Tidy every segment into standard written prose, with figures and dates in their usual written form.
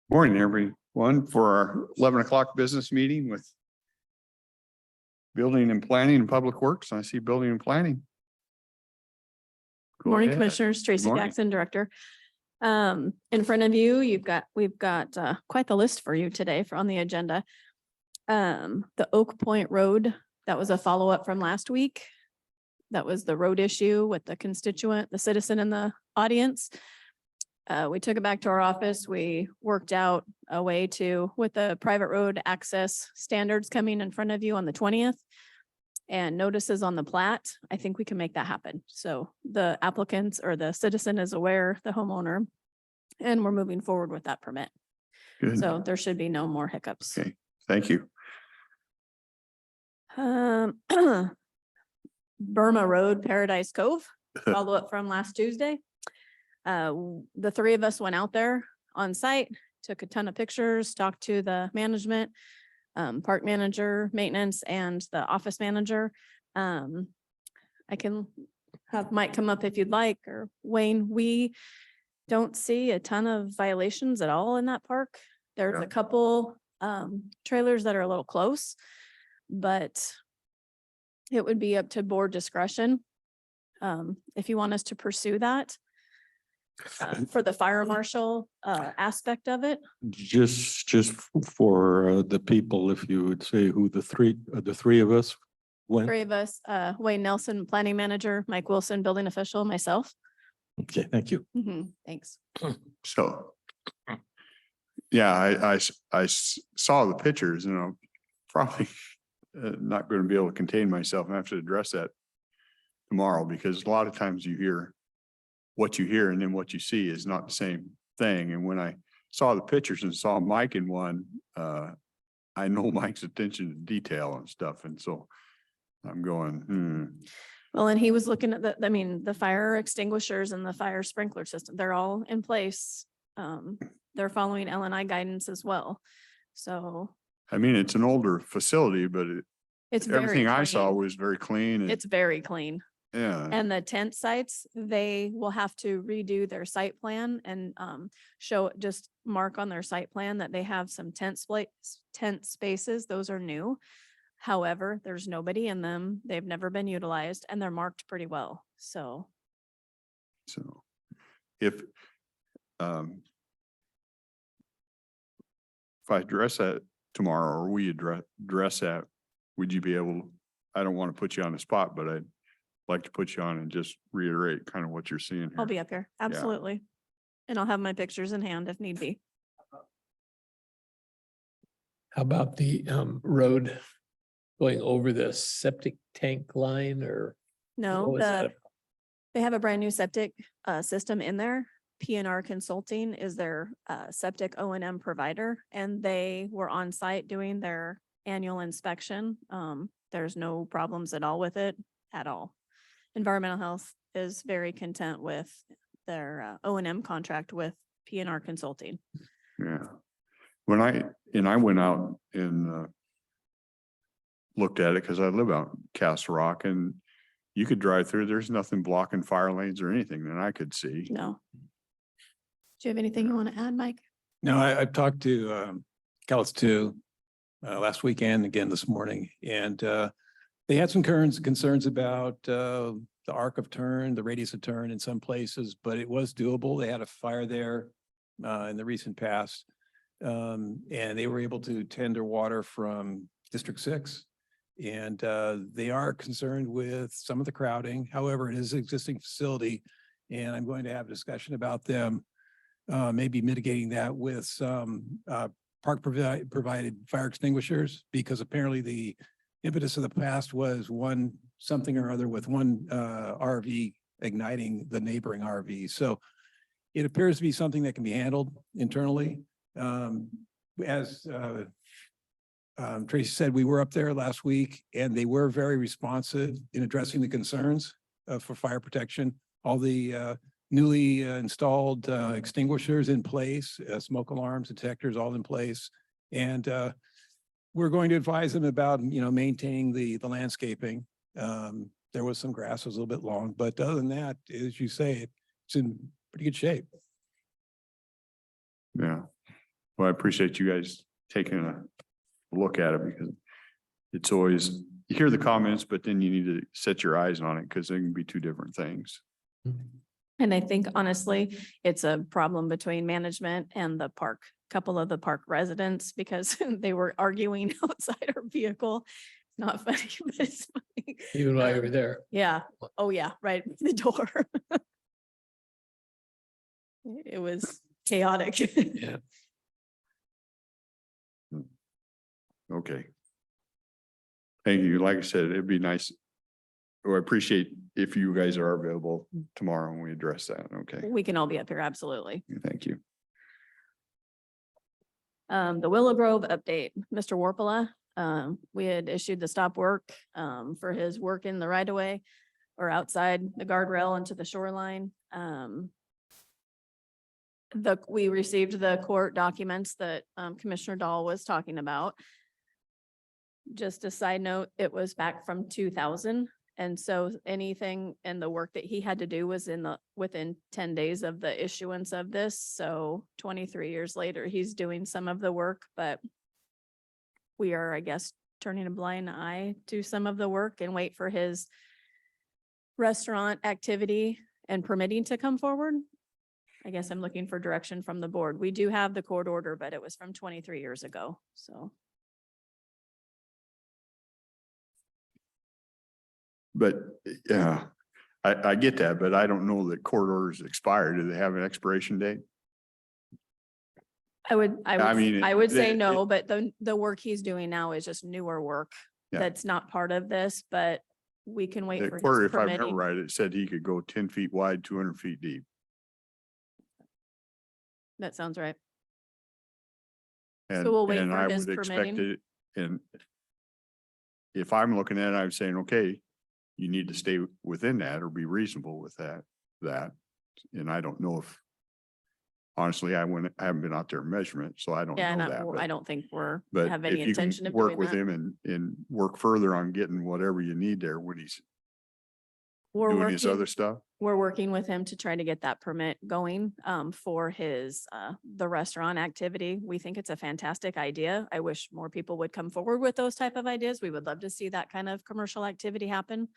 Morning, everyone, for our 11 o'clock business meeting with Building and Planning and Public Works. I see Building and Planning. Go Morning, ahead. Commissioners. Tracy morning. Jackson, Director. In front of you, we've got quite the list for you today on the agenda. The Oak Point Road, that was a follow-up from last week. That was the road issue with the constituent, the citizen in the audience. We took it back to our office. We worked out a way to, with the private road access standards coming in front of you on the 20th and notices on the plat, I think we can make that happen. So the applicants or the citizen is aware, the homeowner, and we're moving forward with that permit. Good. So there should be no more hiccups. Okay, thank you. Burma Road, Paradise Cove, follow up from last Tuesday. The three of us went out there on site, took a ton of pictures, talked to the management, park manager, maintenance, and the office manager. I can have Mike come up if you'd like, or Wayne. We don't see a ton of violations at all in that park. There's Yeah. a couple trailers that are a little close, but it would be up to board discretion if you want us to pursue that. For the fire marshal aspect of it. Just for the people, if you would say who the three of us went. Three of us, Wayne Nelson, planning manager, Mike Wilson, building official, myself. Okay, thank you. Thanks. So, yeah, I saw the pictures and I'm probably not going to be able to contain myself. I have to address that tomorrow because a lot of times you hear what you hear and then what you see is not the same thing. And when I saw the pictures and saw Mike in one, I know Mike's attention to detail and stuff. And so I'm going, Well, and he was looking at the fire extinguishers and the fire sprinkler system. They're all in place. They're following L&I guidance as well. So. I mean, it's an older facility, but It's very everything I saw clean. was very clean. And, It's very clean. yeah. And the tent sites, they will have to redo their site plan and just mark on their site plan that they have some tent spaces. Those are new. However, there's nobody in them. They've never been utilized and they're marked pretty well. So If I address that tomorrow or we address that, would you be able, I don't want to put you on the spot, but I'd like to put you on and just reiterate kind of what you're seeing here. I'll be up here. Absolutely. And I'll have my pictures in hand if need be. How about the road going over the septic tank line or? No, what was that? they have a brand new septic system in there. P&R Consulting is their septic O&M provider, and they were on site doing their annual inspection. There's no problems at all with it at all. Environmental Health is very content with their O&M contract with P&R Consulting. Yeah. When I went out and looked at it because I live out in Castle Rock and you could drive through, there's nothing blocking fire lanes or anything that I could see. No. Do you have anything you want to add, Mike? No, I've talked to Callis too last weekend, again this morning, and they had some concerns about the arc of turn, the radius of turn in some places, but it was doable. They had a fire there in the recent past, and they were able to tender water from District 6. And they are concerned with some of the crowding. However, it is an existing facility, and I'm going to have a discussion about them maybe mitigating that with some park provided fire extinguishers, because apparently the impetus of the past was something or other with one RV igniting the neighboring RV. So it appears to be something that can be handled internally. As Tracy said, we were up there last week and they were very responsive in addressing the concerns for fire protection. All the newly installed extinguishers in place, smoke alarms, detectors all in place. And we're going to advise them about, maintaining the landscaping. There was some grass, it was a little bit long, but other than that, as you say, it's in pretty good shape. Yeah. Well, I appreciate you guys taking a look at it because it's always, you hear the comments, but then you need to set your eyes on it because they can be two different things. And I think honestly, it's a problem between management and the park, couple of the park residents, because they were arguing outside our vehicle. Not funny, but it's funny. Even while you were there. Yeah. Oh, yeah, right at the door. It was chaotic. Yeah. Okay. Thank you. Like I said, it'd be nice. Or I appreciate if you guys are available tomorrow and we address that. Okay, We can all be up here, absolutely. thank you. The Willow Grove update, Mr. Warpala, we had issued the stop work for his work in the right of way or outside the guardrail into the shoreline. We received the court documents that Commissioner Dahl was talking about. Just a side note, it was back from 2000. And so anything and the work that he had to do was within 10 days of the issuance of this. So 23 years later, he's doing some of the work, but we are, I guess, turning a blind eye to some of the work and wait for his restaurant activity and permitting to come forward. I guess I'm looking for direction from the board. We do have the court order, but it was from 23 years ago, so. But yeah, I get that, but I don't know that court orders expire. Do they have an expiration date? I would say it- no, but the work he's doing now is just newer work. Yeah. That's not part of this, but we can wait The for court, his if I remember permitting. right, it said he could go 10 feet wide, 200 feet deep. That sounds right. And, we'll wait and for I his would expect permitting. it, and if I'm looking at it, I'm saying, okay, you need to stay within that or be reasonable with that. And I don't know if, honestly, I haven't been out there measurement, so I don't Yeah, know and that. I don't think But have any if you can intention of work doing with that. him and work further on getting whatever you need there when he's We're doing his working, other stuff. we're working with him to try to get that permit going for his the restaurant activity. We think it's a fantastic idea. I wish more people would come forward with those type of ideas. We would love to see that kind of commercial activity happen.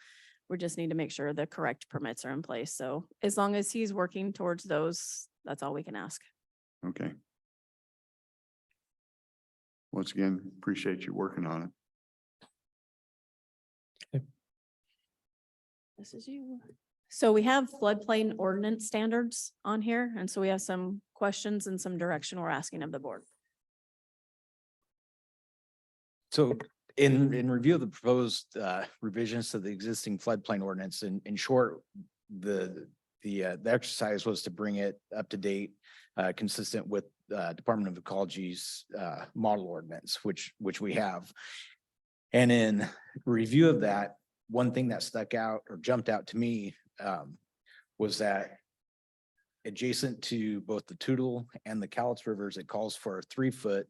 We just need to make sure the correct permits are in place. So as long as he's working towards those, that's all we can ask. Okay. Once again, appreciate you working on it. This is you. So we have floodplain ordinance standards on here. And so we have some questions and some direction we're asking of the board. So in review of the proposed revisions to the existing floodplain ordinance, in short, the exercise was to bring it up to date, consistent with Department of Ecology's model ordinance, which we have. And in review of that, one thing that stuck out or jumped out to me was that adjacent to both the Toutle and the Cowlitz rivers, it calls for a 3-foot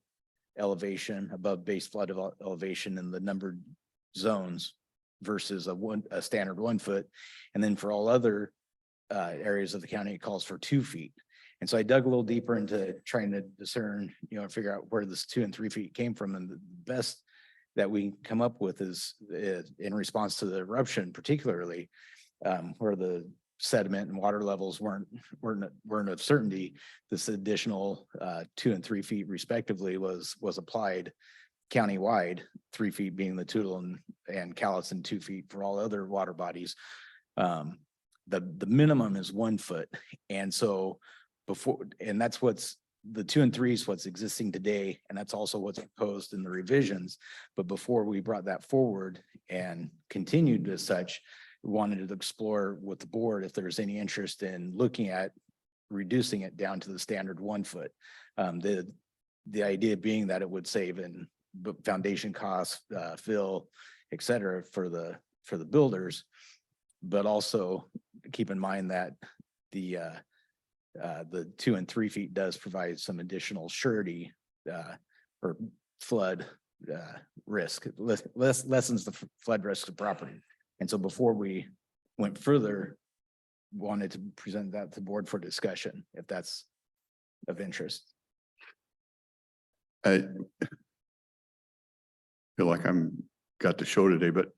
elevation above base flood elevation in the numbered zones versus a standard 1 foot. And then for all other areas of the county, it calls for 2 feet. And so I dug a little deeper into trying to discern, figure out where this 2 and 3 feet came from. And the best that we come up with is in response to the eruption, particularly where the sediment and water levels weren't of certainty. This additional 2 and 3 feet respectively was applied countywide, 3 feet being the Toutle and Cowlitz and 2 feet for all other water bodies. The minimum is 1 foot. And so that's what's the 2 and 3 is what's existing today. And that's also what's proposed in the revisions. But before we brought that forward and continued as such, we wanted to explore with the board if there's any interest in looking at reducing it down to the standard 1 foot. The idea being that it would save in foundation costs, fill, et cetera, for the builders, but also keep in mind that the 2 and 3 feet does provide some additional surety or flood risk, lessens the flood risk of property. And so before we went further, wanted to present that to the board for discussion, if that's of interest. I feel like got the show today, but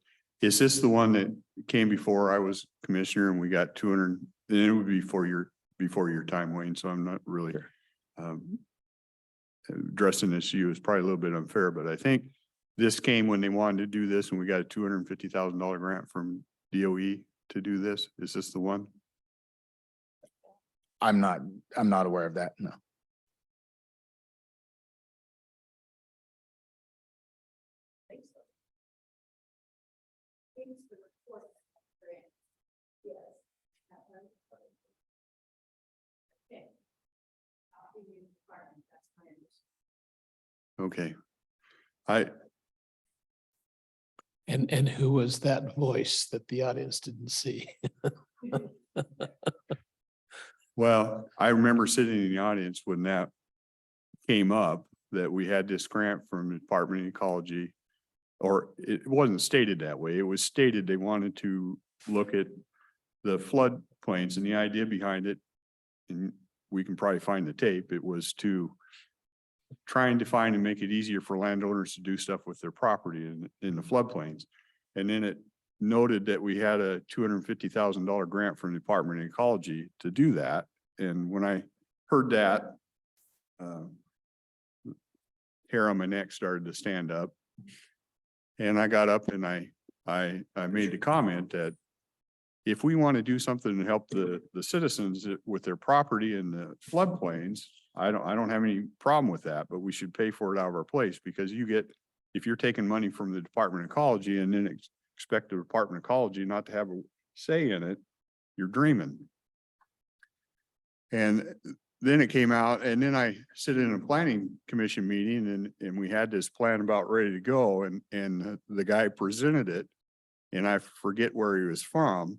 is this the one that came before I was commissioner and we got 200, and it would be before your time, Wayne, so I'm not really addressing this to you is probably a little bit unfair, but I think this came when they wanted to do this and we got a $250,000 grant from DOE to do this. Is this the one? I'm not aware of that, no. Okay. And who was that voice that the audience didn't see? Well, I remember sitting in the audience when that came up, that we had this grant from the Department of Ecology, or it wasn't stated that way. It was stated they wanted to look at the floodplains, and the idea behind it, and we can probably find the tape, it was to try and define and make it easier for landowners to do stuff with their property in the floodplains. And then it noted that we had a $250,000 grant from the Department of Ecology to do that. And when I heard that, hair on my neck started to stand up. And I got up and I made the comment that if we want to do something to help the citizens with their property in the floodplains, I don't have any problem with that, but we should pay for it out of our place, because if you're taking money from the Department of Ecology and then expect the Department of Ecology not to have a say in it, you're dreaming. And then it came out, and then I sit in a planning commission meeting and we had this plan about ready to go, and the guy presented it, and I forget where he was from.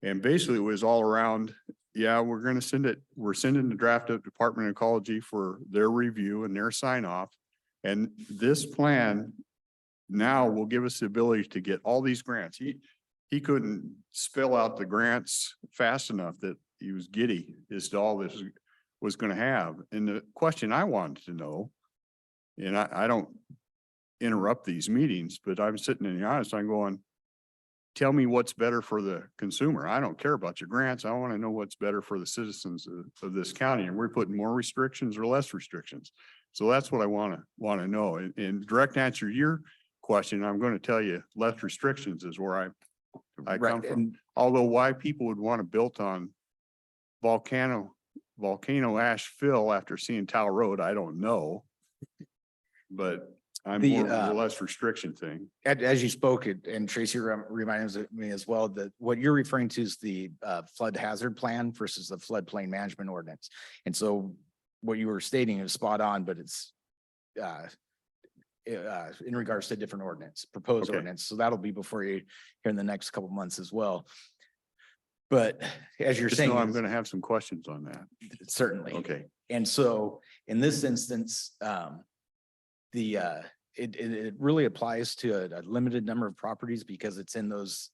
And basically it was all around, yeah, we're going to send it. We're sending the draft of Department of Ecology for their review and their sign off. And this plan now will give us the ability to get all these grants. He couldn't spell out the grants fast enough that he was giddy as to all this was going to have. And the question I wanted to know, and I don't interrupt these meetings, but I'm sitting in the audience, I'm going, tell me what's better for the consumer. I don't care about your grants. I want to know what's better for the citizens of this county. And we're putting more restrictions or less restrictions. So that's what I want to know. And direct answer to your question, I'm going to tell you less restrictions is where I come from. Although why people would want to build on volcano ash fill after seeing Towel Road, I don't know. But I'm more of a less restriction thing. As you spoke, and Tracy reminded me as well, that what you're referring to is the flood hazard plan versus the floodplain management ordinance. And so what you were stating is spot on, but it's in regards to different ordinance, proposed ordinance. So that'll be before you here in the next couple of months as well. But as you're saying, I'm going to have some questions on that. Certainly. Okay. And so in this instance, it really applies to a limited number of properties, because it's those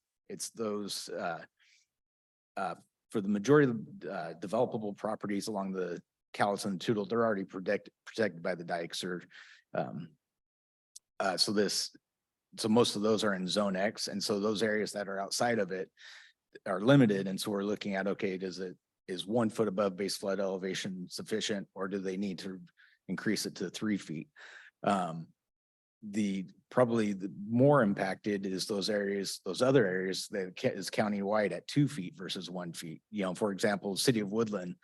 for the majority of the developable properties along the Cowlitz and Tootle, they're already protected by the dikes, or so most of those are in zone X. And so those areas that are outside of it are limited. And so we're looking at, okay, is 1 foot above base flood elevation sufficient, or do they need to increase it to 3 feet? Probably the more impacted is those other areas that is countywide at 2 feet versus 1 feet. For example, city of Woodland,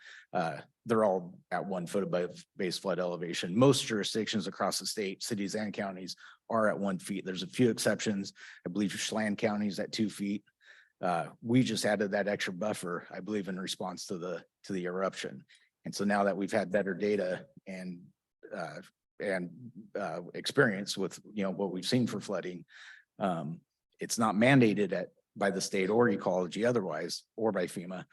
they're all at 1 foot above base flood elevation. Most jurisdictions across the state, cities and counties, are at 1 feet. There's a few exceptions. I believe Chelan County is at 2 feet. We just added that extra buffer, I believe, in response to the eruption. And so now that we've had better data and experience with what we've seen for flooding, it's not mandated by the state or ecology otherwise, or by FEMA.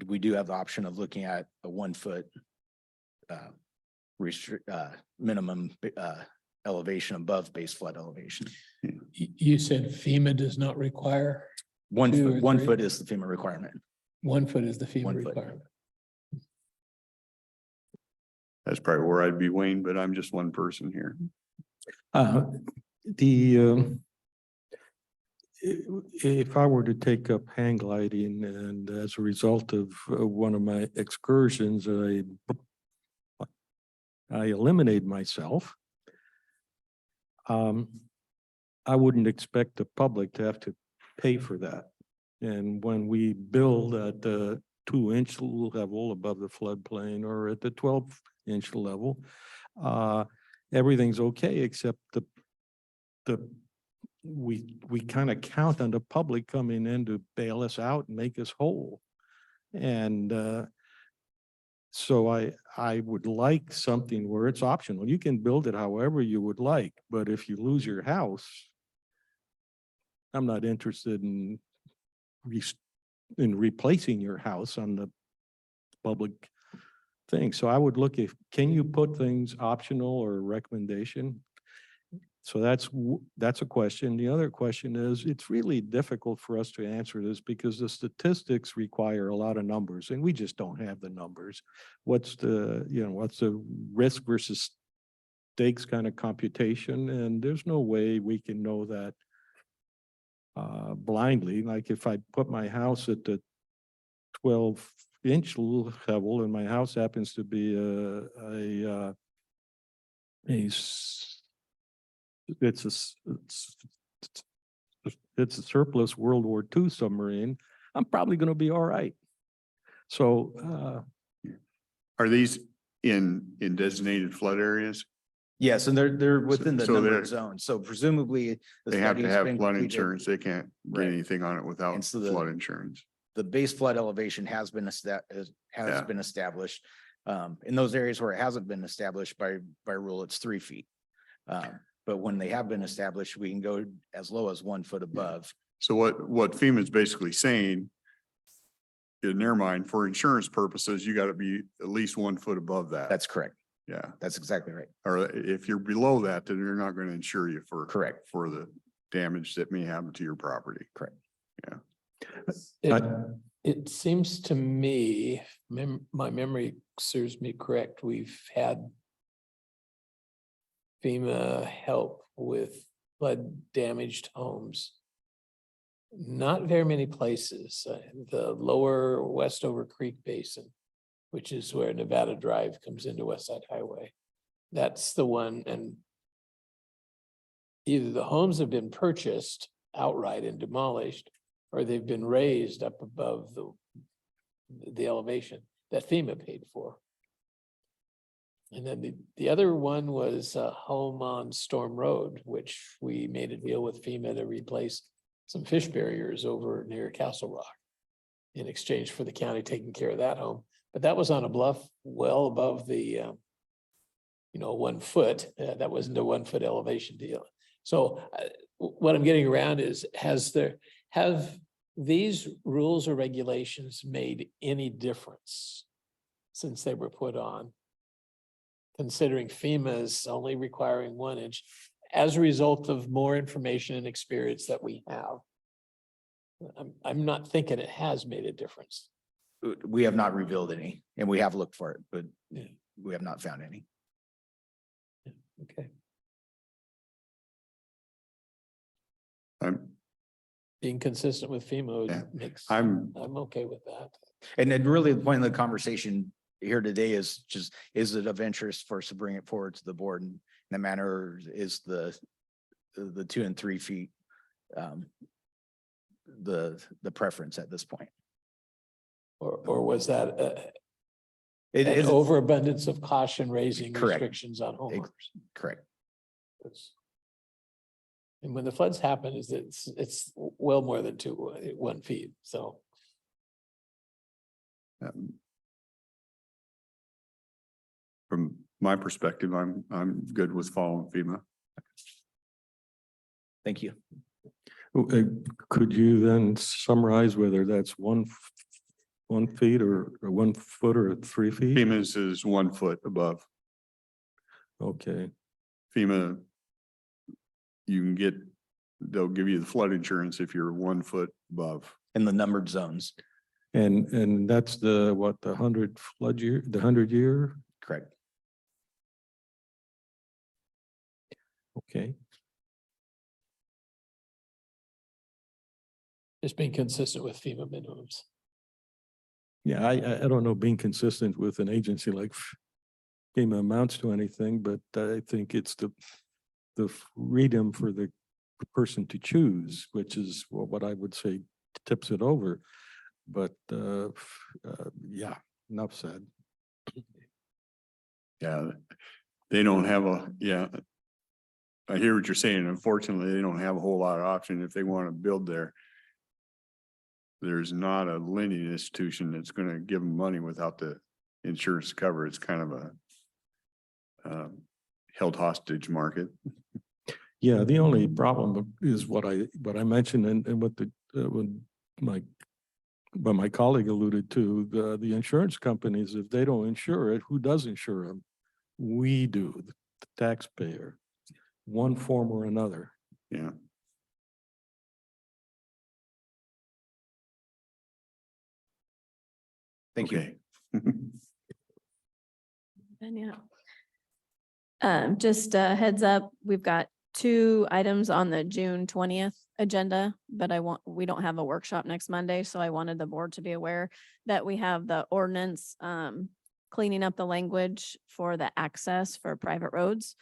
We do have the option of looking at a 1 foot minimum elevation above base flood elevation. You said FEMA does not require? 1 2 or foot, 1 3? foot is the FEMA requirement. 1 foot is the FEMA 1 foot. requirement. That's probably where I'd be, Wayne, but I'm just one person here. The, if I were to take up hang gliding and as a result of one of my excursions, I eliminate myself. I wouldn't expect the public to have to pay for that. And when we build at the 2-inch level above the floodplain or at the 12-inch level, everything's okay, except we kind of count on the public coming in to bail us out and make us whole. And so I would like something where it's optional. You can build it however you would like, but if you lose your house, I'm not interested in replacing your house on the public thing. So I would look if, can you put things optional or recommendation? So that's a question. The other question is, it's really difficult for us to answer this because the statistics require a lot of numbers and we just don't have the numbers. What's the risk versus stakes kind of computation? And there's no way we can know that blindly. Like if I put my house at the 12-inch level and my house happens to be it's a surplus World War II submarine, I'm probably going to be all right. So Are these in designated flood areas? Yes, and they're within the so number they're- of zones. So presumably. the They have to study's have been flood completed. insurance. They can't get Right. anything on it without And so flood insurance. The base flood elevation has been Yeah. been established. In those areas where it hasn't been established by rule, it's 3 feet. But when they have been established, we can go as low as 1 foot above. So what FEMA is basically saying, in their mind, for insurance purposes, you got to be at least 1 foot above that. That's correct. Yeah. That's exactly right. Or if you're below that, then they're not going to insure you for. Correct. For the damage that may happen to your property. Correct. It seems to me, my memory serves me correct, we've had FEMA help with flood damaged homes. Not very many places, the lower Westover Creek Basin, which is where Nevada Drive comes into West Side Highway. That's the one, and either the homes have been purchased outright and demolished, or they've been raised up above the elevation that FEMA paid for. And then the other one was a home on Storm Road, which we made a deal with FEMA to replace some fish barriers over near Castle Rock in exchange for the county taking care of that home. But that was on a bluff well above the 1 foot. That wasn't a 1 foot elevation deal. So what I'm getting around is, have these rules or regulations made any difference since they were put on? Considering FEMA's only requiring 1 inch as a result of more information and experience that we have. I'm not thinking it has made a difference. We have not revealed any, and we have looked for it, but Yeah. we have not found any. Okay. Being consistent with FEMA Yeah. makes, I'm okay with that. And then really the point of the conversation here today is just, is it of interest for us to bring it forward to the board? And the manner is the 2 and 3 feet, the preference at this point. Or was that It an is overabundance of caution raising Correct. restrictions on homeowners? correct. And when the floods happen, it's well more than 1 feet, so. From my perspective, I'm good with following FEMA. Thank you. could you then summarize whether that's 1 feet or 1 foot or 3 feet? FEMA's is 1 foot above. Okay. FEMA, they'll give you the flood insurance if you're 1 foot above. In the numbered zones, And that's the 100 flood year, the 100 year? correct. Okay, Just being consistent with FEMA minimums. yeah, I don't know, being consistent with an agency like FEMA amounts to anything, but I think it's the freedom for the person to choose, which is what I would say tips it over. But yeah, enough said. Yeah, they don't have I hear what you're saying. Unfortunately, they don't have a whole lot of option if they want to build there. There's not a lending institution that's gonna give them money without the insurance cover. It's kind of a held hostage market. Yeah, the only problem is what I mentioned and what when my colleague alluded to, the insurance companies, if they don't insure it, who does insure them? We do, the taxpayer, one form or another. Yeah. Thank you. Okay. And yeah. Just a heads up, we've got 2 items on the June 20th agenda, but we don't have a workshop next Monday, so I wanted the board to be aware that we have the ordinance cleaning up the language for the access for private roads.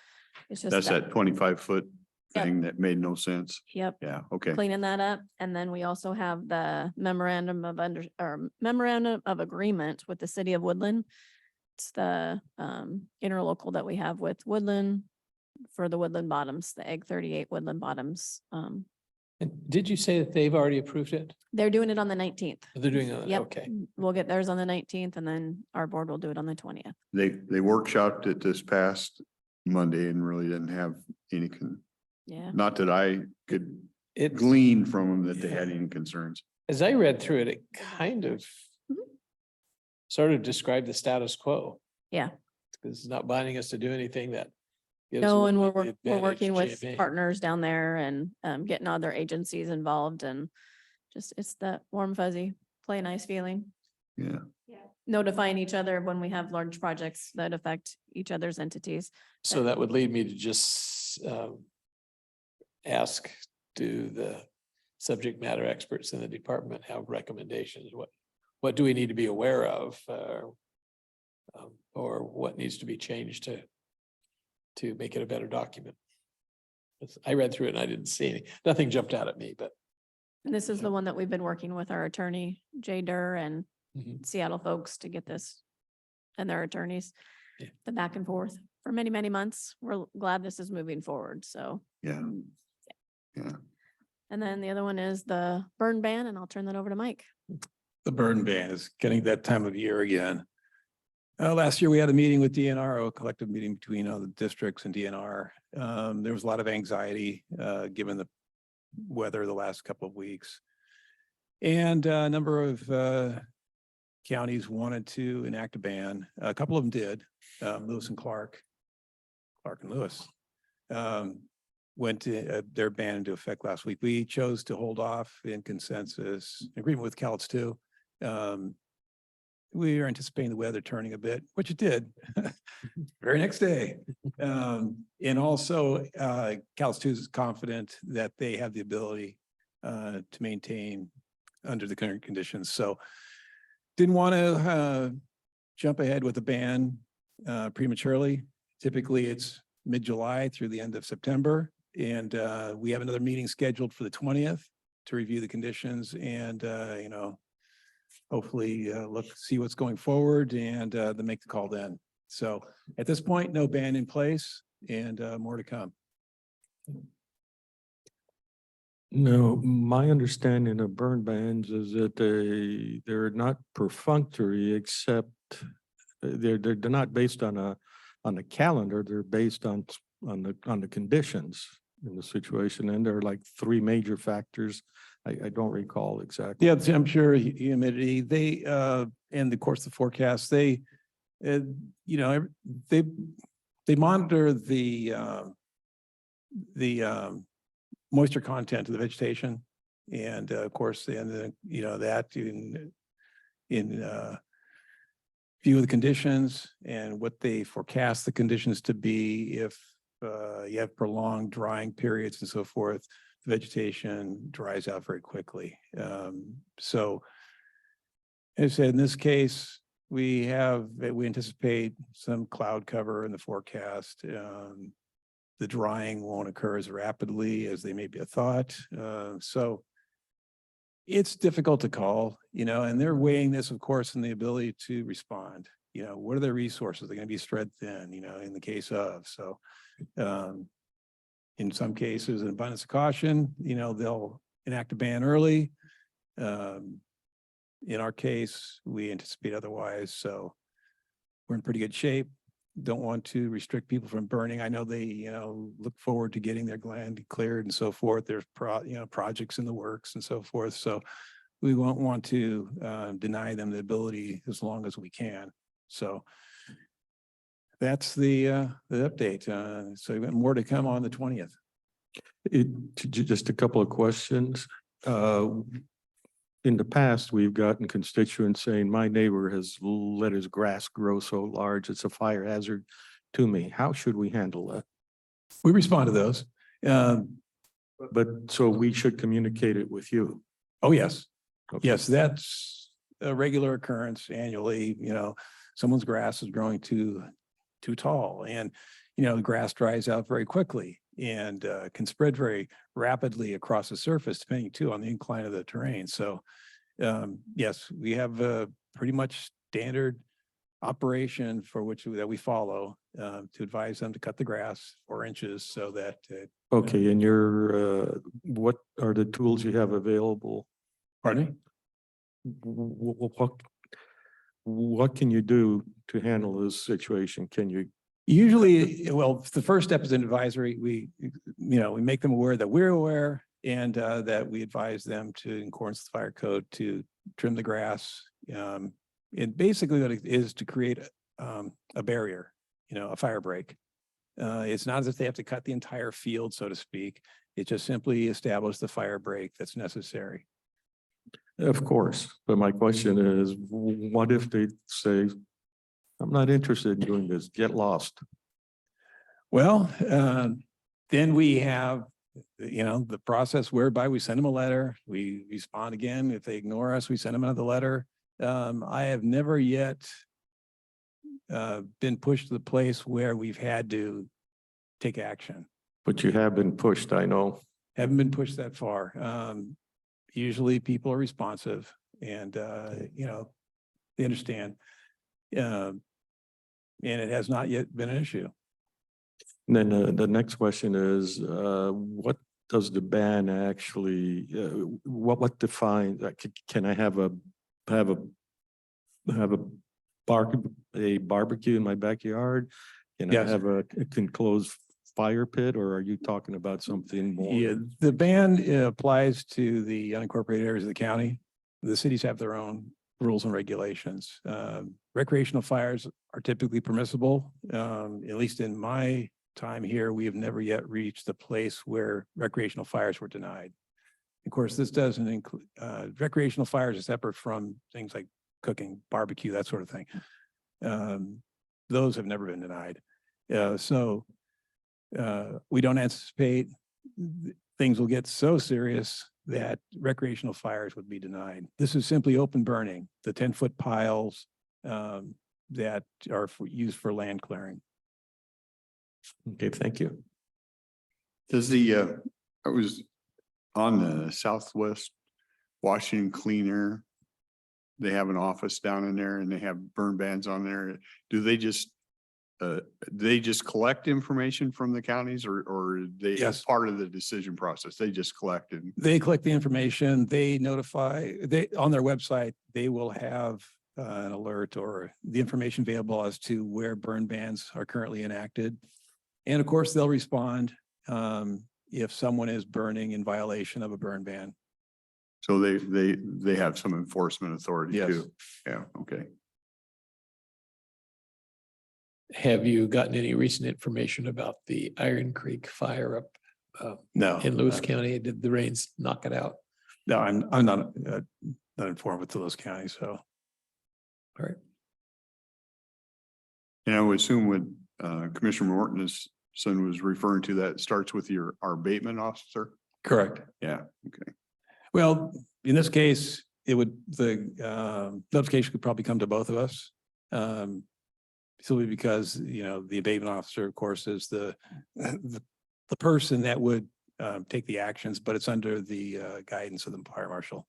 It's just That's that 25-foot Yep. thing that made no sense. Yep, Yeah, okay. cleaning that up. And then we also have the memorandum of agreement with the city of Woodland. It's the interlocal that we have with Woodland for the Woodland Bottoms, the Egg 38 Woodland Bottoms. And did you say that they've already approved it? They're doing it on the 19th. They're doing it, Yep. okay. We'll get theirs on the 19th and then our board will do it on the 20th. They workshopped it this past Monday and really didn't have any, Yeah. not that I could It, glean from them that they had any concerns. as I read through it, it kind of sort of described the status quo. Yeah. Because it's not binding us to do anything that. gives No, and Woodland we're the advantage working with GMA. partners down there and getting other agencies involved and just, it's that warm fuzzy, play nice feeling. Yeah. Notifying each other when we have large projects that affect each other's entities. So that would lead me to just ask, do the subject matter experts in the department have recommendations? What do we need to be aware of? Or what needs to be changed to make it a better document? I read through it and I didn't see nothing jumped out at me, but. And this is the one that we've been working with our attorney, Jay Durr, and Mhm. Seattle folks to get this and their attorneys, Yeah. the back and forth for many, many months. We're glad this is moving forward. So, Yeah. Yeah. and then the other one is the burn ban, and I'll turn that over to Mike. The burn ban is getting that time of year again. Last year, we had a meeting with DNR, a collective meeting between the districts and DNR. There was a lot of anxiety, given the weather the last couple of weeks. And a number of counties wanted to enact a ban. A couple of them did, Lewis and Clark and Lewis. Went to their ban into effect last week. We chose to hold off in consensus agreement with CIHS too. We are anticipating the weather turning a bit, which it did very next day. And also CIHS 2 is confident that they have the ability to maintain under the current conditions. So didn't want to jump ahead with the ban prematurely. Typically it's mid-July through the end of September. And we have another meeting scheduled for the 20th to review the conditions and, hopefully see what's going forward and then make the call then. So at this point, no ban in place and more to come. No, my understanding of burn bans is that they're not perfunctory, except they're not based on a calendar. They're based on the conditions in the situation. And there are like 3 major factors. I don't recall exactly. Yeah, the temperature, humidity, they, and of course the forecast, they monitor the moisture content of the vegetation. And of course, then, that in view of the conditions and what they forecast the conditions to be if you have prolonged drying periods and so forth, the vegetation dries out very quickly. So as I said, in this case, we anticipate some cloud cover in the forecast. The drying won't occur as rapidly as they maybe have thought. So it's difficult to call, and they're weighing this, of course, in the ability to respond. What are their resources? They're going to be spread thin, in the case of. So in some cases, an abundance of caution, they'll enact a ban early. In our case, we anticipate otherwise. So we're in pretty good shape. Don't want to restrict people from burning. I know they, look forward to getting their land cleared and so forth. There's projects in the works and so forth. So we won't want to deny them the ability as long as we can. So that's the update. So we've got more to come on the 20th. Just a couple of questions. In the past, we've gotten constituents saying, my neighbor has let his grass grow so large, it's a fire hazard to me. How should we handle that? We respond to those. But so we should communicate it with you. Oh, yes. Okay. Yes, that's a regular occurrence annually. Someone's grass is growing too tall, and the grass dries out very quickly and can spread very rapidly across the surface, depending too on the incline of the terrain. So yes, we have a pretty much standard operation for that we follow to advise them to cut the grass 4 inches so that. Okay, and what are the tools you have available? Pardon me? What can you do to handle this situation? Can you? Usually, well, the first step is an advisory. We make them aware that we're aware and that we advise them to, in accordance with the fire code, to trim the grass. And basically what it is to create a barrier, a fire break. It's not as if they have to cut the entire field, so to speak. It just simply establishes the fire break that's necessary. Of course, but my question is, what if they say, I'm not interested in doing this, get lost? Well, then we have, the process whereby we send them a letter, we respond again. If they ignore us, we send them another letter. I have never yet been pushed to the place where we've had to take action. But you have been pushed, I know. Haven't been pushed that far. Usually people are responsive and, they understand. And it has not yet been an issue. And then the next question is, what does the ban actually, what defines, can I have a barbecue in my backyard? Can I Yes. have a enclosed fire pit, or are you talking about something more? Yeah, the ban applies to the unincorporated areas of the county. The cities have their own rules and regulations. Recreational fires are typically permissible. At least in my time here, we have never yet reached the place where recreational fires were denied. Of course, this doesn't include, recreational fires are separate from things like cooking, barbecue, that sort of thing. Those have never been denied. So we don't anticipate things will get so serious that recreational fires would be denied. This is simply open burning, the 10-foot piles that are used for land clearing. Okay, thank you. Does I was on the Southwest Washington Clean Air. They have an office down in there and they have burn bans on there. Do they just collect information from the counties or they Yes. part of the decision process? They just collect it. They collect the information, they notify, on their website, they will have an alert or the information available as to where burn bans are currently enacted. And of course, they'll respond if someone is burning in violation of a burn ban. So they have some enforcement authority Yes. too. Yeah, okay. Have you gotten any recent information about the Iron Creek fire up No. in Lewis County? Did the rains knock it out? No, I'm not informed with those counties, so. All right. And I would assume with Commissioner Morton son was referring to, that starts with our abatement officer? Correct. Yeah, okay. Well, in this case, it would, the notification could probably come to both of us. Simply because, the abatement officer, of course, is the person that would take the actions, but it's under the guidance of the fire marshal.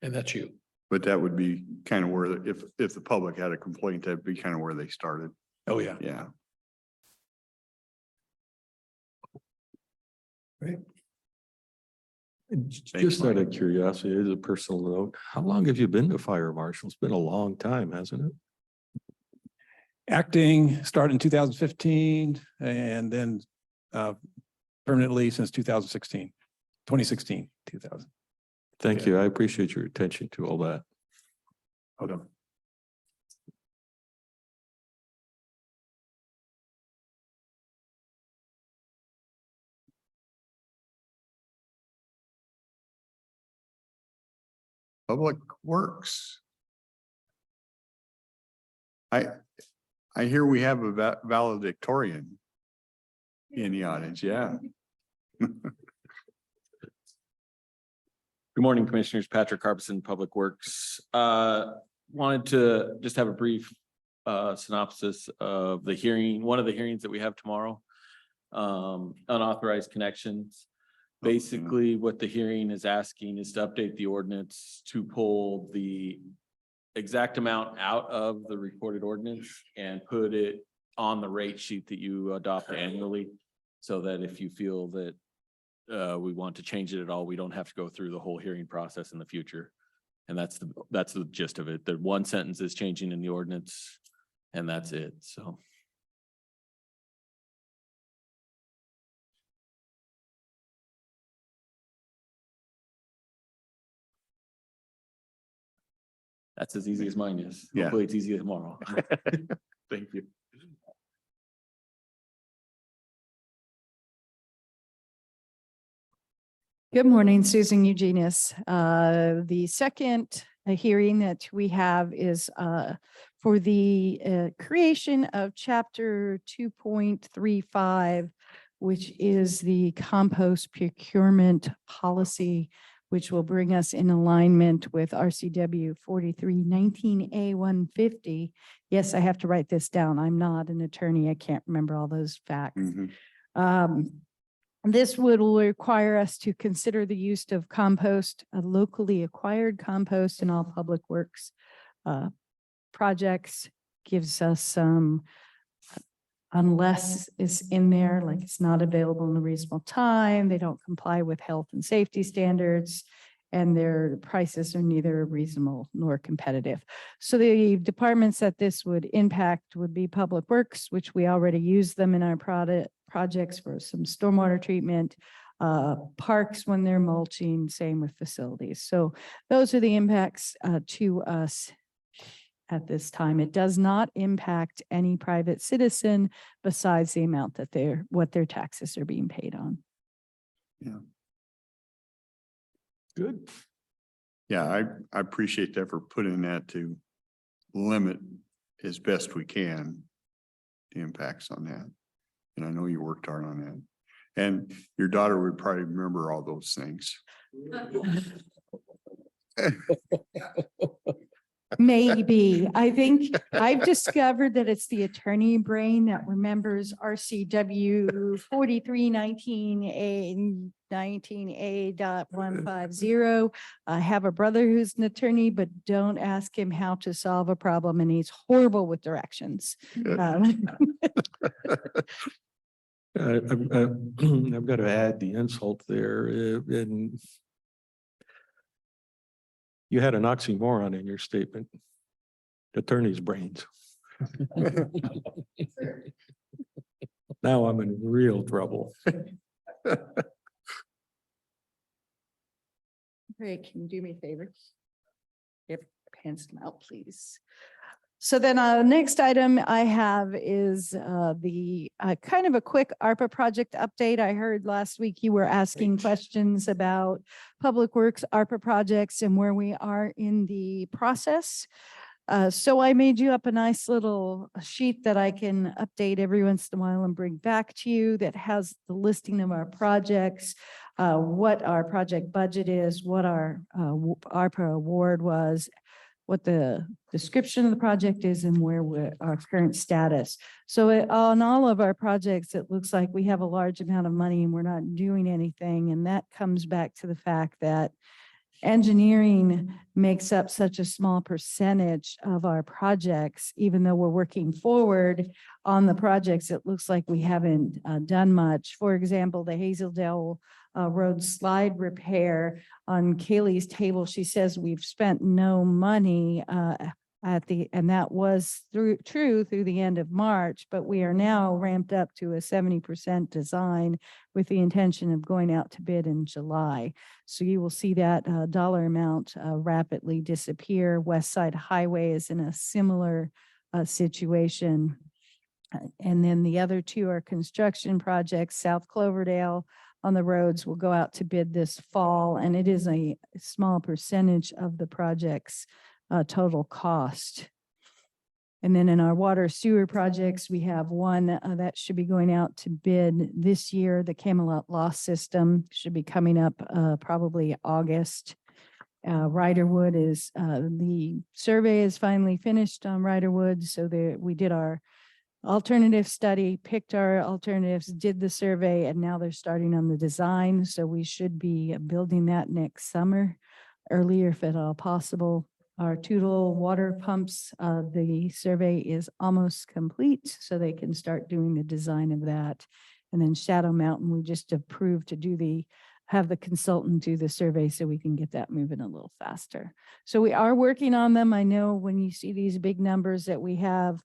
And that's you. But that would be kind of where, if the public had a complaint, that'd be kind of where they started. Oh, yeah. Yeah. Just out of curiosity, as a personal note, how long have you been the fire marshal? It's been a long time, hasn't it? Acting started in 2015 and then permanently since 2016, 2016, 2000. Thank you. I appreciate your attention to all that. Hold on. Public Works. I hear we have a valedictorian in the audience. Yeah. Good morning, Commissioners. Patrick Harbison, Public Works. Wanted to just have a brief synopsis of the hearing, one of the hearings that we have tomorrow. Unauthorized connections. Basically, what the hearing is asking is to update the ordinance to pull the exact amount out of the recorded ordinance and put it on the rate sheet that you adopt annually. So that if you feel that we want to change it at all, we don't have to go through the whole hearing process in the future. And that's the gist of it. The one sentence is changing in the ordinance and that's it. So. That's as easy as mine is. Yeah. Hopefully it's easy tomorrow. Thank you. Good morning, Susan Eugenius. The second hearing that we have is for the creation of chapter 2.35, which is the Compost Procurement Policy, which will bring us in alignment with RCW 4319A150. Yes, I have to write this down. I'm not an attorney. I can't remember all those facts. Mhm. This would require us to consider the use of compost, locally acquired compost in all public works projects. Gives us some, unless it's in there, like it's not available in a reasonable time, they don't comply with health and safety standards, and their prices are neither reasonable nor competitive. So the departments that this would impact would be Public Works, which we already use them in our projects for some stormwater treatment, parks when they're mulching, same with facilities. So those are the impacts to us at this time. It does not impact any private citizen besides the amount that what their taxes are being paid on. Yeah. Good. Yeah, I appreciate the effort put in that to limit as best we can the impacts on that. And I know you worked hard on that. And your daughter would probably remember all those things. Maybe. I think I've discovered that it's the attorney brain that remembers RCW 4319A.150. I have a brother who's an attorney, but don't ask him how to solve a problem, and he's horrible with directions. I've got to add the insult there. And you had an oxymoron in your statement. Attorney's brains. Now I'm in real trouble. Ray, can you do me a favor? Yep, hands them out, please. So then next item I have is the kind of a quick ARPA project update. I heard last week you were asking questions about Public Works ARPA projects and where we are in the process. So I made you up a nice little sheet that I can update every once in a while and bring back to you that has the listing of our projects, what our project budget is, what our ARPA award was, what the description of the project is, and where our current status. So on all of our projects, it looks like we have a large amount of money and we're not doing anything. And that comes back to the fact that engineering makes up such a small percentage of our projects. Even though we're working forward on the projects, it looks like we haven't done much. For example, the Hazeldale Road slide repair, on Kaylee's table, she says we've spent no money and that was true through the end of March, but we are now ramped up to a 70% design with the intention of going out to bid in July. So you will see that dollar amount rapidly disappear. West Side Highway is in a similar situation. And then the other two are construction projects. South Cloverdale on the roads will go out to bid this fall, and it is a small percentage of the project's total cost. And then in our water sewer projects, we have one that should be going out to bid this year. The Camelot Loss System should be coming up probably August. Riderwood is, the survey is finally finished on Riderwood. So we did our alternative study, picked our alternatives, did the survey, and now they're starting on the design. So we should be building that next summer, earlier if at all possible. Our Tootle water pumps, the survey is almost complete, so they can start doing the design of that. And then Shadow Mountain, we just approved to have the consultant do the survey so we can get that moving a little faster. So we are working on them. I know when you see these big numbers that we have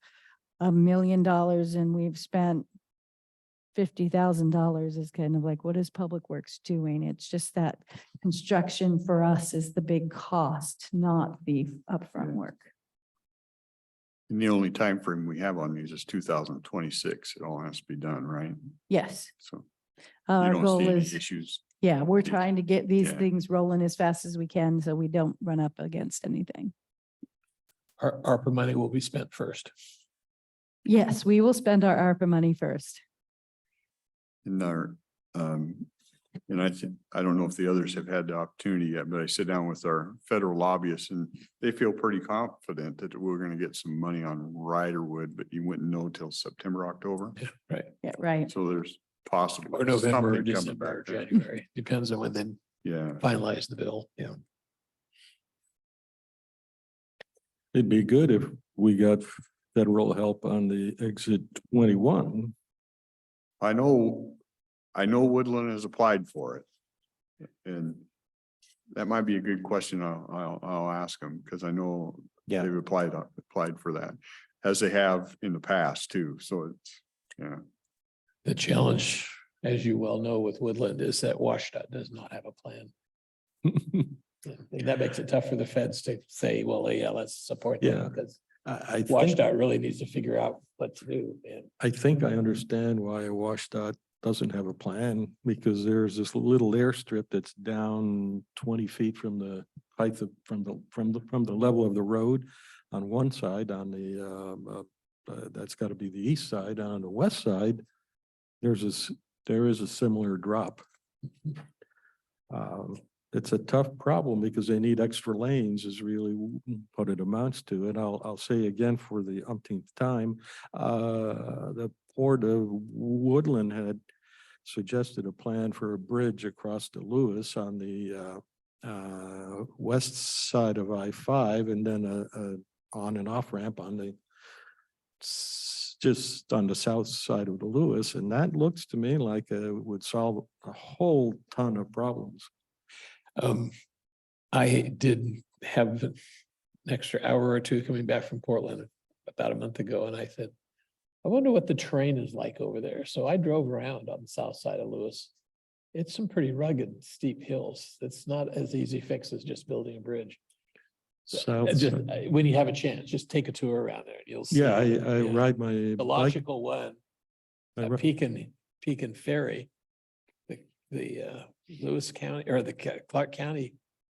$1 million and we've spent $50,000 is kind of like, what is Public Works doing? It's just that construction for us is the big cost, not the upfront work. And the only time frame we have on these is 2026. It all has to be done, right? Yes. So you Our don't goal see any is, issues. yeah, we're Yes. trying to get these Yeah. things rolling as fast as we can so we don't run up against anything. Our ARPA money will be spent first. Yes, we will spend our ARPA money first. And I don't know if the others have had the opportunity yet, but I sit down with our federal lobbyists and they feel pretty confident that we're gonna get some money on Riderwood, but you wouldn't know till September, October. Right. Yeah, right. So there's possible. Or November, or something coming December, or back there. January, depends on when they Yeah. finalize the bill, yeah. It'd be good if we got federal help on the exit 21. I know Woodland has applied for it. And that might be a good question. I'll ask them because I know Yeah. they've applied for that, as they have in the past too. So it's, yeah. The challenge, as you well know, with Woodland is that WashDOT does not have a plan. And that makes it tough for the feds to say, well, yeah, let's support Yeah. them because I think, WashDOT really needs to figure out what to do, man. I think I understand why WashDOT doesn't have a plan, because there's this little airstrip that's down 20 feet from the height of, from the level of the road on one side, on the, that's got to be the east side. On the west side, there is a similar drop. It's a tough problem because they need extra lanes is really what it amounts to. And I'll say again for the umpteenth time, the Port of Woodland had suggested a plan for a bridge across the Lewis on the west side of I-5 and then a on and off ramp on the just on the south side of the Lewis. And that looks to me like it would solve a whole ton of problems. I did have an extra hour or two coming back from Portland about a month ago, and I said, I wonder what the terrain is like over there. So I drove around on the south side of Lewis. It's some pretty rugged, steep hills. It's not as easy fix as just building a bridge. South Just, side. when you have a chance, just take a tour around there and you'll see. Yeah, I yeah. ride my The bike. logical one, I ri- Pekin Ferry, the Lewis County or the Clark County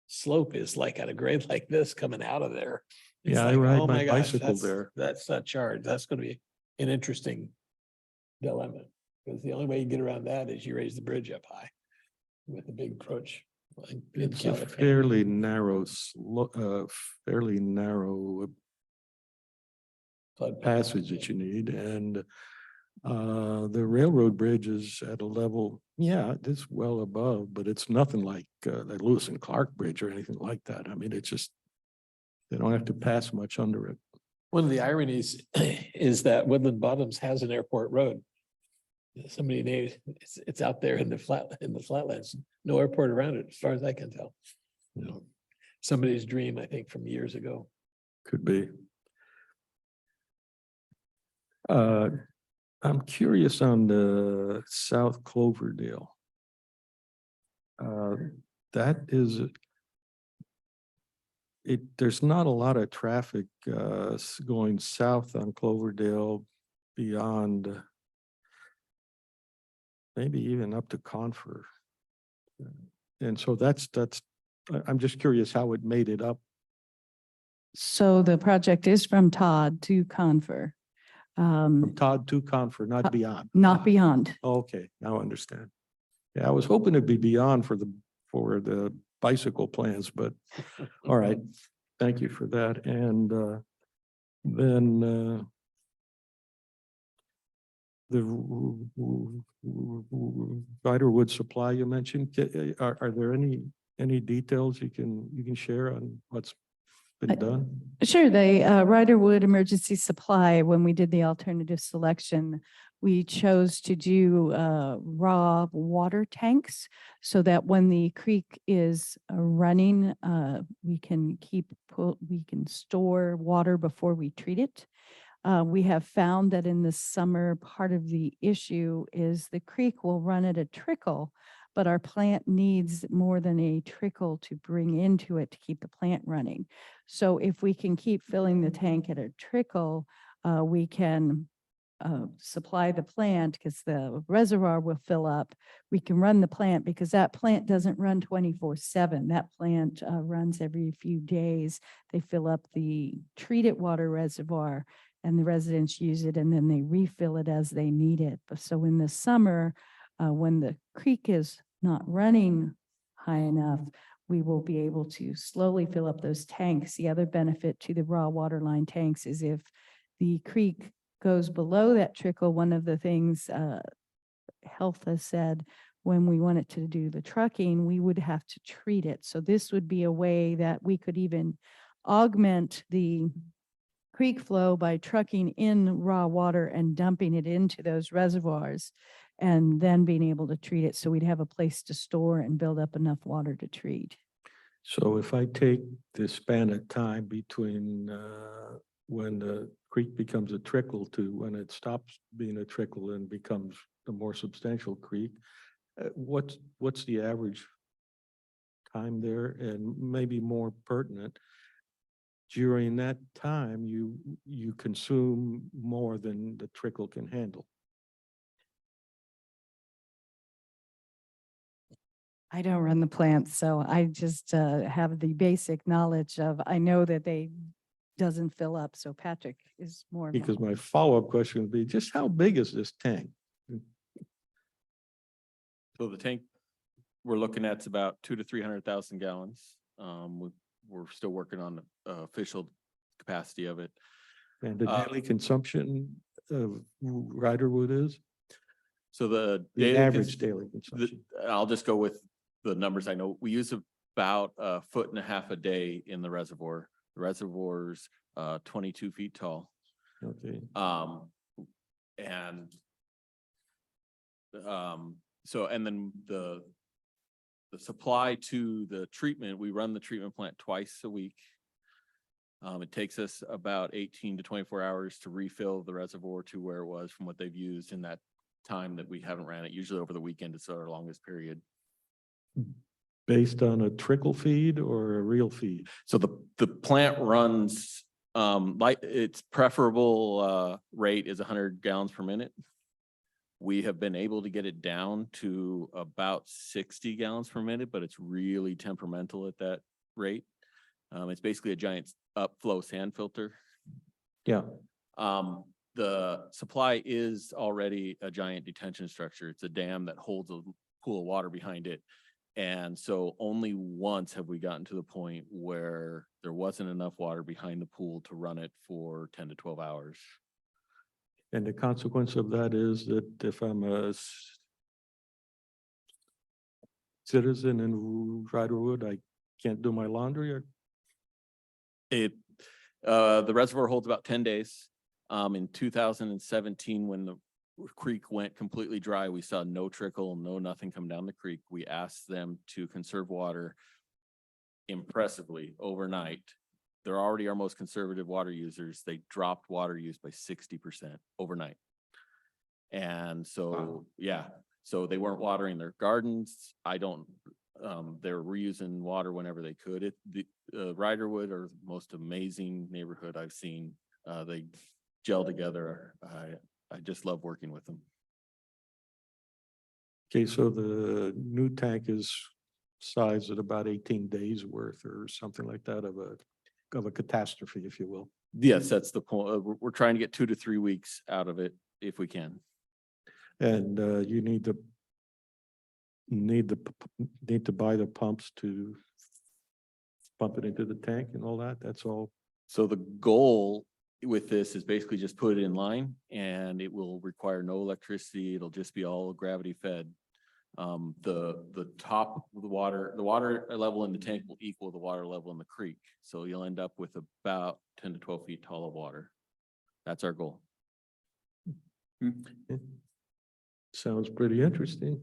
slope is like at a grade like this coming out of there. It's Yeah, I like, ride oh my gosh, bicycle that's- there. That's not charged. That's gonna be an interesting dilemma. Because the only way you get around that is you raise the bridge up high with a big approach. like in It's a California. fairly narrow, fairly narrow Flood passage that you need, and the railroad bridge is at a level, yeah, it's well above, but it's nothing like the Lewis and Clark Bridge or anything like that. I mean, it's just, they don't have to pass much under it. One of the ironies is that Woodland Bottoms has an airport road. Somebody named, it's out there in the flatlands, no airport around it, as far as I can tell. You know, somebody's dream, I think, from years ago. Could be. I'm curious on the South Cloverdale. That is, there's not a lot of traffic going south on Cloverdale beyond maybe even up to Confer. And so I'm just curious how it made it up. So the project is from Todd to Confer. From Todd to Confer, not beyond. Not beyond. Okay, now I understand. Yeah, I was hoping it'd be beyond for the bicycle plans, but all right. Thank you for that. And then the Riderwood supply you mentioned, are there any details you can share on what's been done? Sure, the Riderwood Emergency Supply, when we did the alternative selection, we chose to do raw water tanks so that when the creek is running, we can store water before we treat it. We have found that in the summer, part of the issue is the creek will run at a trickle, but our plant needs more than a trickle to bring into it to keep the plant running. So if we can keep filling the tank at a trickle, we can supply the plant because the reservoir will fill up. We can run the plant because that plant doesn't run 24/7. That plant runs every few days. They fill up the treated water reservoir and the residents use it and then they refill it as they need it. But so in the summer, when the creek is not running high enough, we will be able to slowly fill up those tanks. The other benefit to the raw water line tanks is if the creek goes below that trickle, one of the things health has said, when we wanted to do the trucking, we would have to treat it. So this would be a way that we could even augment the creek flow by trucking in raw water and dumping it into those reservoirs and then being able to treat it. So we'd have a place to store and build up enough water to treat. So if I take the span of time between when the creek becomes a trickle to when it stops being a trickle and becomes a more substantial creek, what's the average time there? And maybe more pertinent, during that time, you consume more than the trickle can handle. I don't run the plant, so I just have the basic knowledge of, I know that they doesn't fill up. So Patrick is more. Because my follow-up question would be, just how big is this tank? So the tank we're looking at is about 200,000 to 300,000 gallons. We're still working on the official capacity of it. And the daily consumption of Riderwood is? So the The daily average daily the- consumption. I'll just go with the numbers I know. We use about 1.5 feet a day in the reservoir. The reservoir's 22 feet tall. Okay. And so, and then the supply to the treatment, we run the treatment plant twice a week. It takes us about 18 to 24 hours to refill the reservoir to where it was from what they've used in that time that we haven't ran it. Usually over the weekend, it's our longest period. Based on a trickle feed or a real feed? So the plant runs, like its preferable rate is 100 gallons per minute. We have been able to get it down to about 60 gallons per minute, but it's really temperamental at that rate. It's basically a giant upflow sand filter. Yeah. The supply is already a giant detention structure. It's a dam that holds a pool of water behind it. And so only once have we gotten to the point where there wasn't enough water behind the pool to run it for 10 to 12 hours. And the consequence of that is that if I'm a citizen in Riderwood, I can't do my laundry or The reservoir holds about 10 days. In 2017, when the creek went completely dry, we saw no trickle, nothing come down the creek. We asked them to conserve water impressively overnight. They're already our most conservative water users. They dropped water use by 60% overnight. And so, yeah, so they weren't watering their gardens. They're reusing water whenever they could. Riderwood are the most amazing neighborhood I've seen. They gel together. I just love working with them. okay, so the new tank is sized at about 18 days worth or something like that of a catastrophe, if you will. Yes, that's the point. We're trying to get 2 to 3 weeks out of it if we can. And you need to buy the pumps to pump it into the tank and all that. That's all. So the goal with this is basically just put it in line, and it will require no electricity. It'll just be all gravity fed. The top of the water level in the tank will equal the water level in the creek. So you'll end up with about 10 to 12 feet tall of water. That's our goal. Sounds pretty interesting.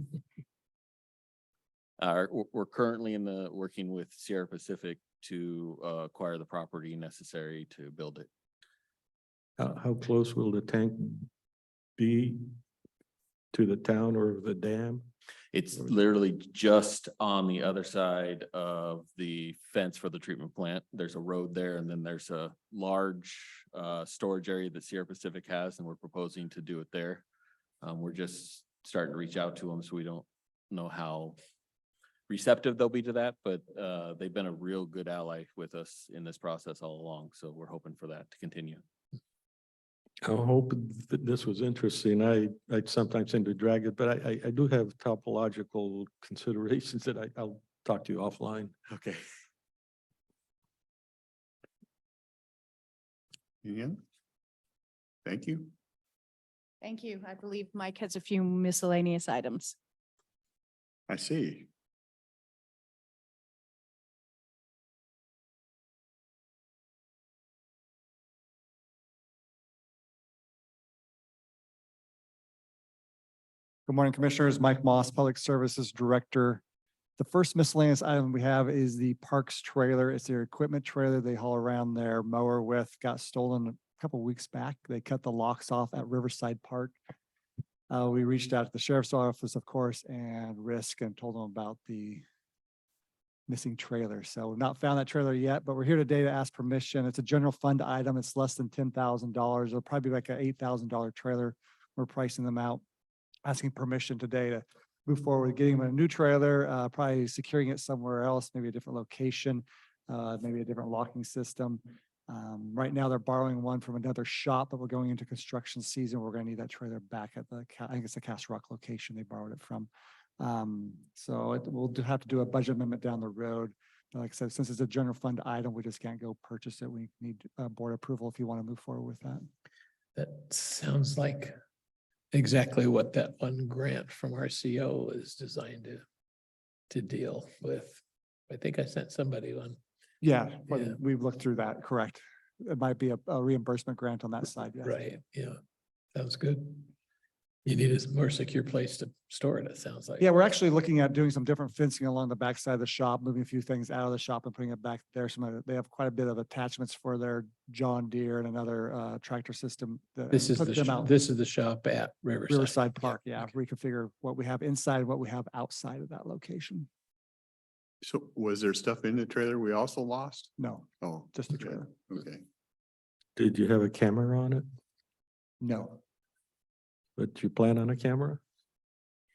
We're currently working with Sierra Pacific to acquire the property necessary to build it. How close will the tank be to the town or the dam? It's literally just on the other side of the fence for the treatment plant. There's a road there, and then there's a large storage area that Sierra Pacific has, and we're proposing to do it there. We're just starting to reach out to them, so we don't know how receptive they'll be to that, but they've been a real good ally with us in this process all along. So we're hoping for that to continue. I hope that this was interesting. I sometimes tend to drag it, but I do have topological considerations that I'll talk to you offline. Okay. Yeah. Thank you. Thank you. I believe Mike has a few miscellaneous items. I see. Good morning, Commissioners. Mike Moss, Public Services Director. The first miscellaneous item we have is the Parks trailer. It's their equipment trailer they haul around their mower with. Got stolen a couple weeks back. They cut the locks off at Riverside Park. We reached out to the Sheriff's Office, of course, and Risk and told them about the missing trailer. So we've not found that trailer yet, but we're here today to ask permission. It's a general fund item. It's less than $10,000. It'll probably be like an $8,000 trailer. We're pricing them out. Asking permission today to move forward with getting them a new trailer, probably securing it somewhere else, maybe a different location, maybe a different locking system. Right now they're borrowing one from another shop, but we're going into construction season. We're going to need that trailer back at I think it's the Cast Rock location they borrowed it from. So we'll have to do a budget amendment down the road. Like I said, since it's a general fund item, we just can't go purchase it. We need board approval if you want to move forward with that. That sounds like exactly what that one grant from RCO is designed to deal with. I think I sent somebody one. Yeah, Yeah. we've looked through that, correct. It might be a reimbursement grant on that side, yes. Right, yeah, sounds good. You need a more secure place to store it, it sounds like. Yeah, we're actually looking at doing some different fencing along the backside of the shop, moving a few things out of the shop and putting it back there. They have quite a bit of attachments for their John Deere and another tractor system. that This is took them out. this is the shop at Riverside. Riverside Yeah, Park, yeah, okay. reconfigure what we have inside, what we have outside of that location. So was there stuff in the trailer we also lost? No, Oh, just the okay. trailer. Okay. Did you have a camera on it? No. But you plan on a camera?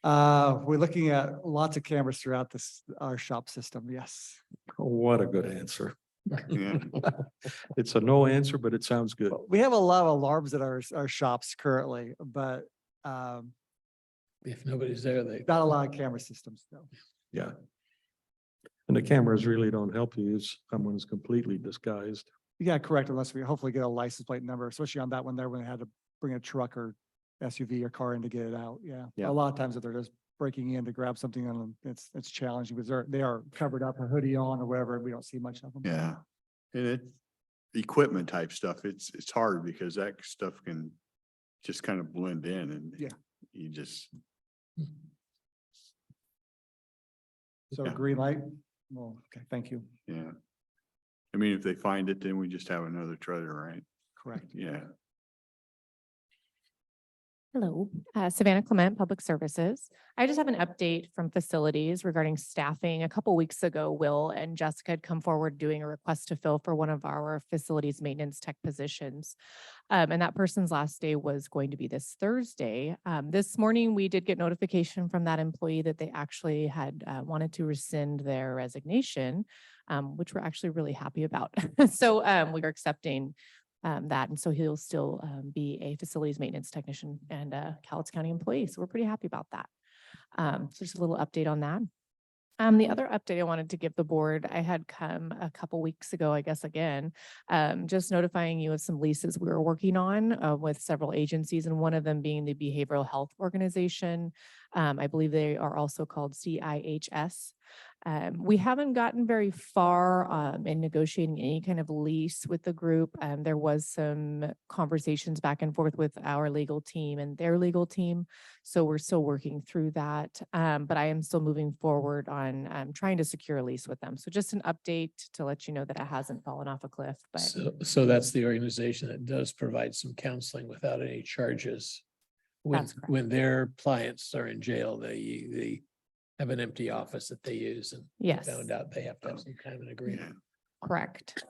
We're looking at lots of cameras throughout our shop system, yes. Oh, what a good answer. Yeah. It's a no answer, but it sounds good. We have a lot of alarms at our shops currently, but If nobody's there, they. not a lot of camera systems though. Yeah. And the cameras really don't help you if someone's completely disguised. Yeah, correct, unless we hopefully get a license plate number, especially on that one there when they had to bring a truck or SUV or car in to get it out. Yeah. Yeah. A lot of times if they're just breaking in to grab something on them, it's challenging because they are covered up, a hoodie on or whatever, and we don't see much of them. Yeah. And it, equipment type stuff, it's hard because that stuff can just kind of blend in and Yeah. you just, So Yeah. green light, well, okay, thank you. yeah. I mean, if they find it, then we just have another trailer, right? Correct. Yeah. Hello, Savannah Clement, Public Services. I just have an update from facilities regarding staffing. A couple weeks ago, Will and Jessica had come forward doing a request to fill for one of our facilities maintenance tech positions. And that person's last day was going to be this Thursday. This morning, we did get notification from that employee that they actually had wanted to rescind their resignation, which we're actually really happy about. So we are accepting that. And so he'll still be a facilities maintenance technician and a Cowlitz County employee. So we're pretty happy about that. So just a little update on that. The other update I wanted to give the board, I had come a couple weeks ago, I guess, again, just notifying you of some leases we were working on with several agencies, and one of them being the Behavioral Health Organization. I believe they are also called CIHS. We haven't gotten very far in negotiating any kind of lease with the group. There was some conversations back and forth with our legal team and their legal team. So we're still working through that. But I am still moving forward on trying to secure a lease with them. So just an update to let you know that it hasn't fallen off a cliff, but So that's the organization that does provide some counseling without any charges. That's correct. When their clients are in jail, they have an empty office that they use and yes, found out they have to have some kind of an agreement. correct.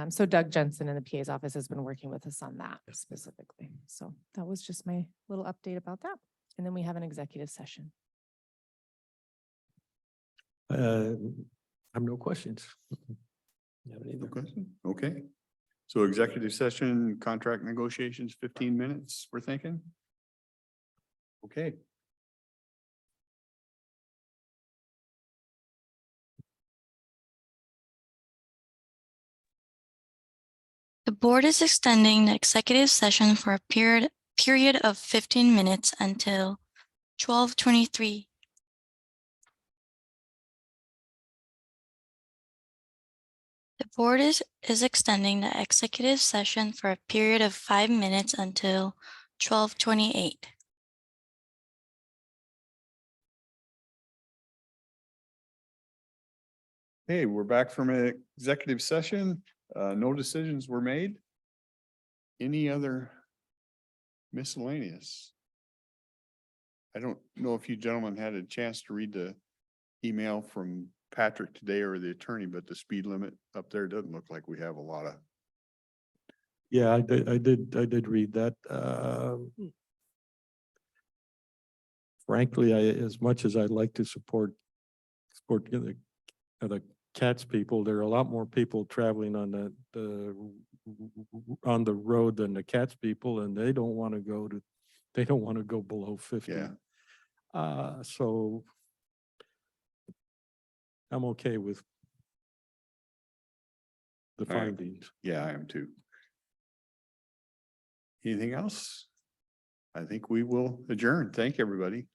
So Doug Jensen in the PA's office has been working with us on that specifically. So that was just my little update about that. And then we have an executive session. I have no questions. No question? Okay. So executive session, contract negotiations, 15 minutes, we're thinking? Okay. The board is extending the executive session for a period of 15 minutes until 12:23. The board is extending the executive session for a period of 5 minutes until 12:28. Hey, we're back from an executive session. No decisions were made. Any other miscellaneous? I don't know if you gentlemen had a chance to read the email from Patrick today or the attorney, but the speed limit up there doesn't look like we have a lot of. Yeah, I did read that. Frankly, as much as I'd like to support the CATS people, there are a lot more people traveling on the road than the CATS people, and they don't want to go below 50. Yeah. So I'm okay with the All right. findings. Yeah, I am too. Anything else? I think we will adjourn. Thank everybody.